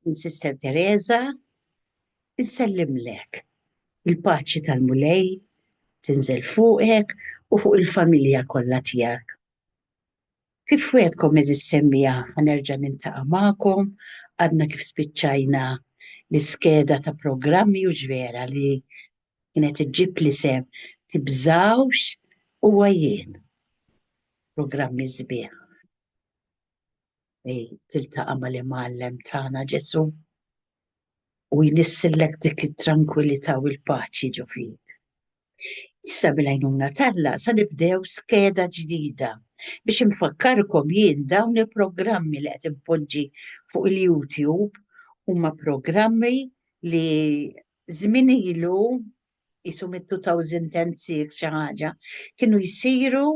Min Sister Teresa, insellimlek il-paċi tal-Mulej tinżel fuqek u fuq il-familja kollha tiegħek. Kif wedkom is-semmija ħanerġa' niltaqa' magħkom, għadna kif spiċċajna l-iskeda ta' programmi u ġvera li kienet iġġib l-isem Tibżawx huwa jien. Programmi sbieħ. Tiltaqa' mal-imgħallem tagħna Ġesu u jnissillek dik it-tranquillità u l-paċi ġo fik. Issa bil-għajnuna talla sa nibdew skeda ġdida biex infakkarkom jien dawn il-programmi li qed impoġġi fuq il-YouTube huma programmi li żmien ilu qisu mid-2006 xi ħaġa kienu jsiru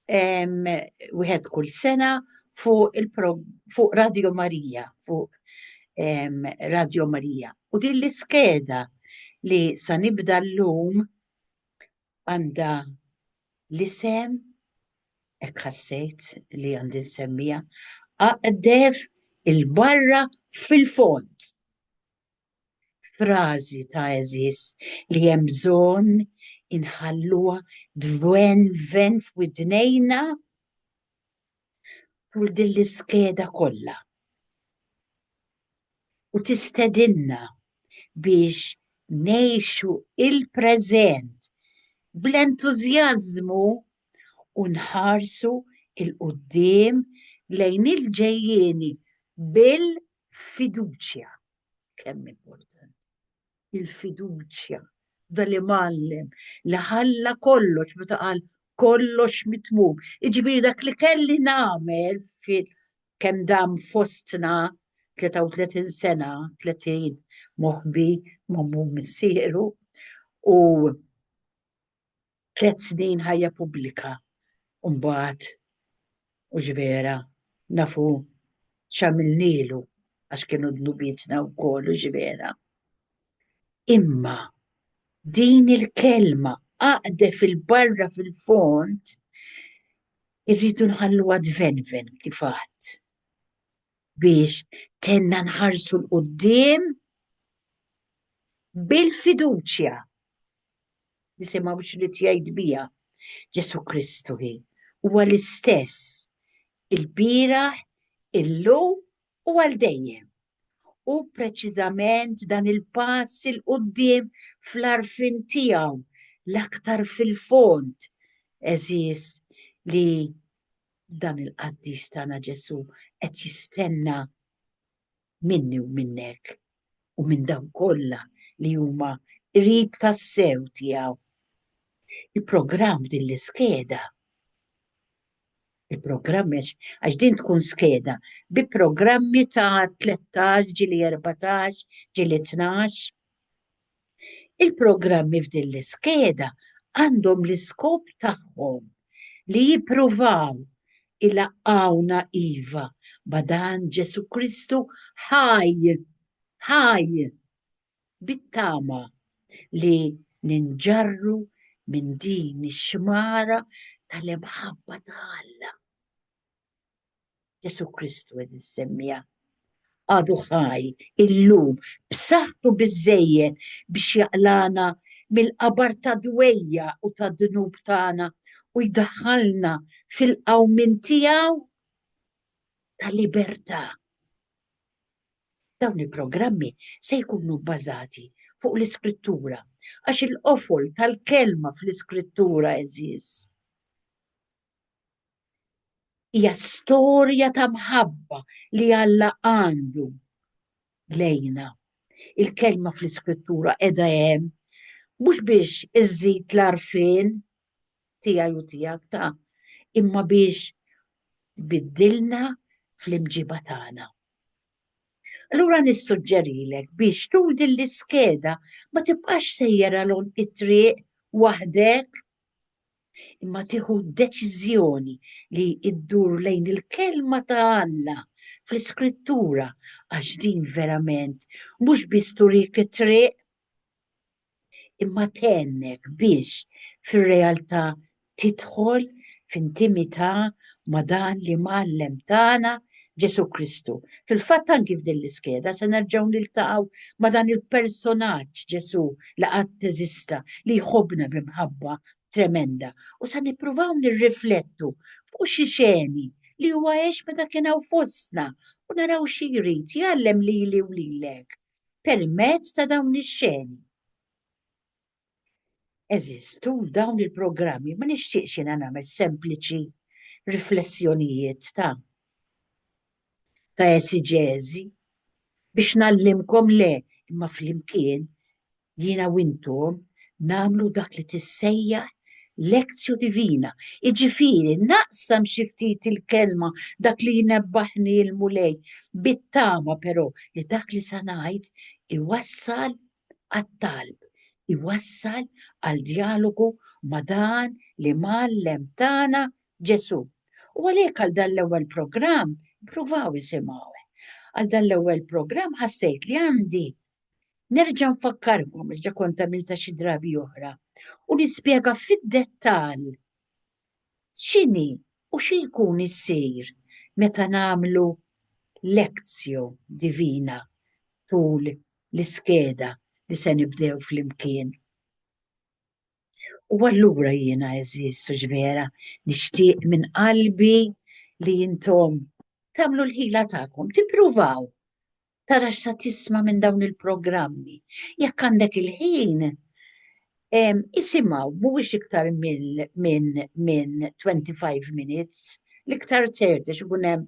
wieħed kull sena fuq Radio Marija, fuq Radio Marija. U din l-iskeda li sa nibda llum għandha l-isem hekk ħassejt li għandi nsemmija Aqdef il-barra fil-fond. Frażi ta' eżis li hemm bżonn inħalluha dwen f'widnejna tul din l-iskeda kollha. U tistedinna biex ngħixu il-preżent bl-entużjażmu u nħarsu il-qudiem lejn il-ġejjieni bil-fiduċja. Kemm importanti. Il-fiduċja dal-imgħallem li ħalla kollox meta qal kollox mitmum. Jiġifieri dak li kelli nagħmel kemm dam fostna 33 sena, 30 moħbi magħmum missieru u 3 snin ħajja pubblika. U mbagħad u ġvera nafu x'għamilnielu għax kienu dnubietna wkoll u ġvera. Imma din il-kelma aqdef il-barra fil-fond irridu nħalluha dvenven kif għadt biex tenna nħarsu l-qudiem bil-fiduċja. Nisimgħu x'rid jgħid biha Ġesu Kristu huwa l-istess il-bieraħ, illum u għaldejjem. U preċiżament dan il-pass il-qudiem fl-għarfien tiegħu l-aktar fil-fond eżis li dan il-qaddis tagħna Ġesu qed jistenna minni u minnek u minn dawn kollha li huma qrib tas-sew tiegħu. Il-programm din l-iskeda. Il-programmi għax din tkun skeda bi programmi ta' 13 ġili 14 ġili 12. Il-programmi f'din l-iskeda għandhom l-iskop tagħhom li jippruvaw ilaqqawna iva badan Ġesu Kristu ħaj bit-tama li ninġarru minn din ix-xmara tal-imħabba ta' Alla. Ġesu Kristu qed issemmija għadu ħaj illum b'saħħtu biżżejjed biex jaqlana mill-qabar ta' dwejja u ta' dnub tagħna u jdaħħalna fil-qawmien tiegħu ta' libertà. Dawn il-programmi se jkunu bbażati fuq l-Iskrittura għax il-qofol tal-kelma fl-Iskrittura eżis. Hija storja ta' mħabba li Alla għandu lejna. Il-kelma fl-Iskrittura qiegħda hemm mhux biex iżżid l-għarfien tiegħi u tiegħek ta' imma biex tbiddilna fl-imġiba tagħna. Allura nissuġġerilek biex tul din l-iskeda ma tibqax sejjera lejn it-triq waħdek imma tieħu deċiżjoni li ddur lejn il-kelma ta' Alla fl-Iskrittura għax din verament mhux biss turik it-triq imma tennek biex fir-realtà tidħol f'intimità ma dan li mallem tagħna Ġesu Kristu. Fil-fatt anki f'din l-iskeda se nerġgħu niltaqgħu ma dan il-personaġġ Ġesu li qatt teżista li jħobbna b'imħabba tremenda u se nippruvaw nirriflettu fuq xi xeni li huwa għex meta kien hawn fostna u naraw xi jrid jgħallem lili u lilek permezz ta' dawn ix-xeni. Eżistu dawn il-programmi ma nixtieqx jiena nagħmel sempliċi riflessjonijiet ta' esiġeżi biex nallimkom le imma flimkien jiena u intom nagħmlu dak li tissejjaħ lezzju divina. Iġifieri naqsam xi ftit il-kelma dak li jnebbaħni l-mulej bit-tama però li dak li se ngħid iwassal għat-talb, iwassal għal dialogu ma' dan li mallem tagħna Ġesu. U għalhekk għal dan l-ewwel programm pruvaw isimgħu. Għal dan l-ewwel programm ħassejt li għandi nerġa' nfakkarkom ġa kont għamilta xi drabi oħra u nispjega fid-dettall x'inhi u xi jkun issir meta nagħmlu lezzju divina tul l-iskeda li se nibdew flimkien. U allura jiena eżis ġvera nixtieq minn qalbi li intom tagħmlu l-ħila tagħkom, tippruvaw tara x'sa tisma' minn dawn il-programmi. Jekk għandek il-ħin, isimgħu mhuwiex iktar minn 25 minutes, l-iktar 30 ikun hemm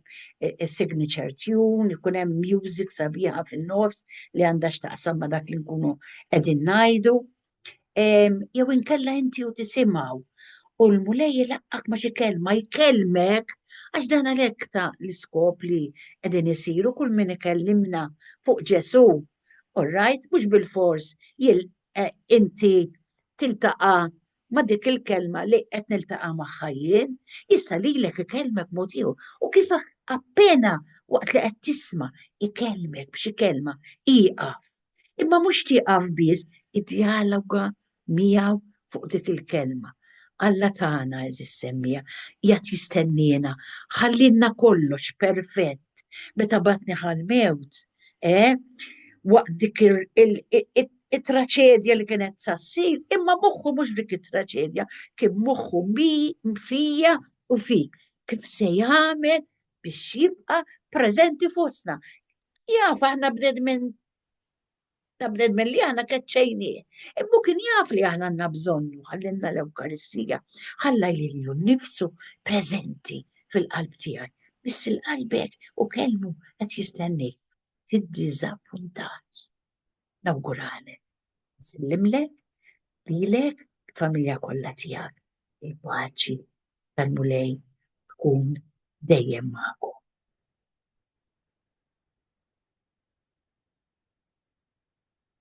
signature tune, ikun hemm music sabiħa fin-nofs li għandha x'taqsam ma' dak li nkunu qegħdin ngħidu. Jew inkella inti u tisimgħu u l-mulej jilaqqak ma' xi kelma jkellmek għax dan għalhekk ta' l-iskop li qegħdin isiru kull min ikellimna fuq Ġesu. All right, mhux bil-fors inti tiltaqa' ma' dik il-kelma li qed niltaqa' magħha jien, jista' lilek ikellmek mod ieħor. U kif appena waqt li qed tisma' ikellmek b'xi kelma ieqaf. Imma mhux tieqaf biss, iddialoga miegħu fuq dik il-kelma. Alla tagħna eżis semmija, jgħat jistennina, ħallinna kollox perfett, meta batni ħal-mewt, waqt dik it-traċedja li kienet sassir, imma moħħu mhux dik it-traċedja, kien moħħu fija u fik, kif se jagħmel biex jibqa' preżenti fostna. Jaf aħna bnedmin li aħna keċċejnieh. Imma kien jaf li aħna għandna bżonnu, ħallinna l-Ewkaristija, ħalla jlilu nnifsu preżenti fil-qalb tiegħi. Biss il-qalbek u kelmu qed jistennik. Tiddiżappuntax. Nawguralek. Nsillimlek lilek familja kollha tiegħek. Il-paċi tal-mulej tkun dejjem magħkom.